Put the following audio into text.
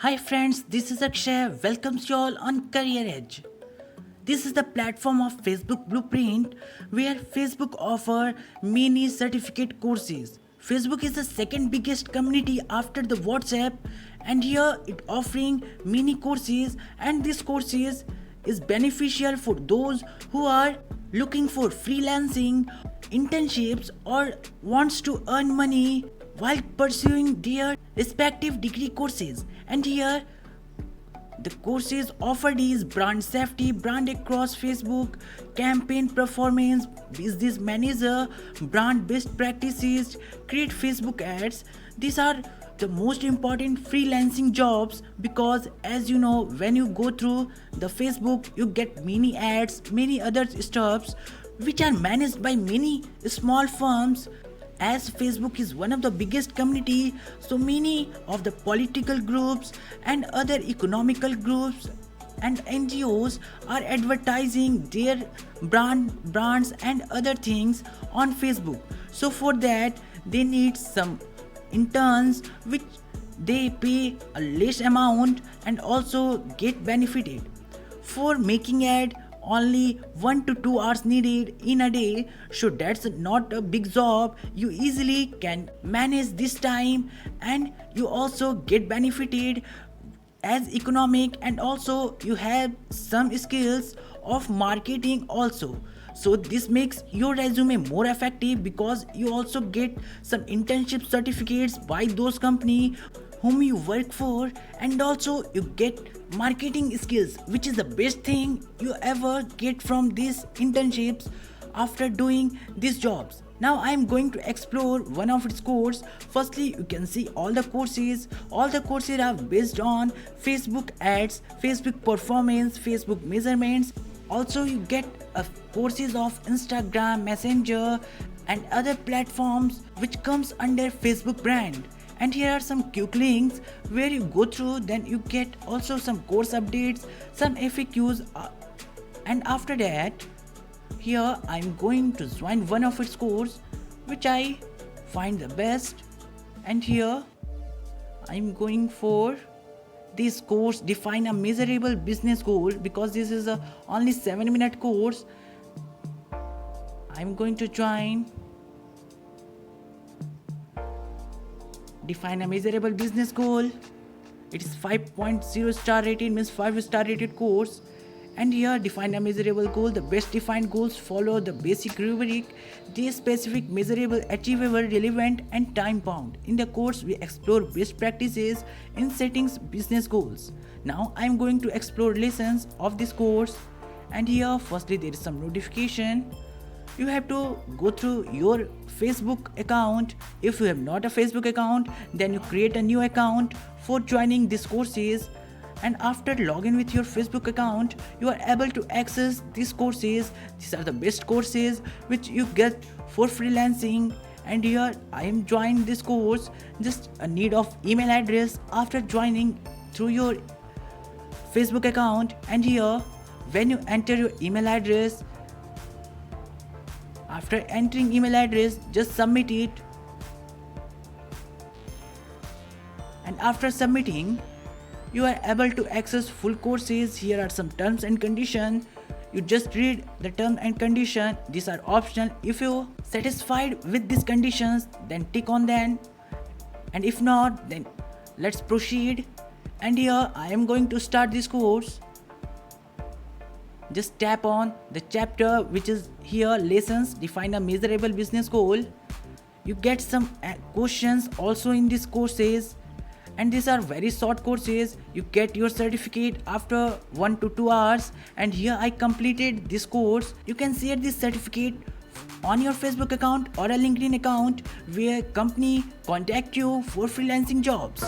Hi friends, this is Akshay. Welcomes you all on Career Edge. This is the platform of Facebook Blueprint where Facebook offer many certificate courses. Facebook is the second biggest community after the WhatsApp, and here it offering many courses, and these courses is beneficial for those who are looking for freelancing, internships or wants to earn money while pursuing their respective degree courses. And here the courses offered is brand safety, brand across Facebook, campaign performance, business manager, brand best practices, create Facebook ads. These are the most important freelancing jobs because as you know when you go through the Facebook you get many ads, many other stuffs which are managed by many small firms. As Facebook is one of the biggest community, so many of the political groups and other economical groups and NGOs are advertising their brands and other things on Facebook. So for that they need some interns which they pay a less amount and also get benefited. For making ad only 1 to 2 hours needed in a day, so that's not a big job. You easily can manage this time and you also get benefited as economic, and also you have some skills of marketing also. So this makes your resume more effective because you also get some internship certificates by those company whom you work for, and also you get marketing skills, which is the best thing you ever get from these internships after doing these jobs. Now I am going to explore one of its course. Firstly, you can see all the courses. All the courses are based on Facebook ads, Facebook performance, Facebook measurements. Also you get courses of Instagram, Messenger and other platforms which comes under Facebook brand. And here are some quick links where you go through, then you get also some course updates, some FAQs, and after that here I'm going to join one of its course which I find the best, and here I'm going for this course, define a measurable business goal, because this is a only 7-minute course. I'm going to join define a measurable business goal. It is 5.0 star rated, means 5-star rated course. And here define a measurable goal. The best defined goals follow the basic rubric. They specific, measurable, achievable, relevant and time bound. In the course we explore best practices in setting business goals. Now I am going to explore lessons of this course, and here firstly there is some notification. You have to go through your Facebook account. If you have not a Facebook account, then you create a new account for joining these courses, and after login with your Facebook account you are able to access these courses. These are the best courses which you get for freelancing. And here I am joining this course. Just a need of email address after joining through your Facebook account, and here when you enter your email address, after entering email address just submit it, and after submitting you are able to access full courses. Here are some terms and conditions. You just read the term and condition. These are optional. If you satisfied with these conditions then tick on them, and if not then let's proceed. And here I am going to start this course. Just tap on the chapter which is here, lessons, define a measurable business goal. You get some questions also in these courses, and these are very short courses. You get your certificate after 1 to 2 hours, and here I completed this course. You can share this certificate on your Facebook account or a LinkedIn account where company contact you for freelancing jobs.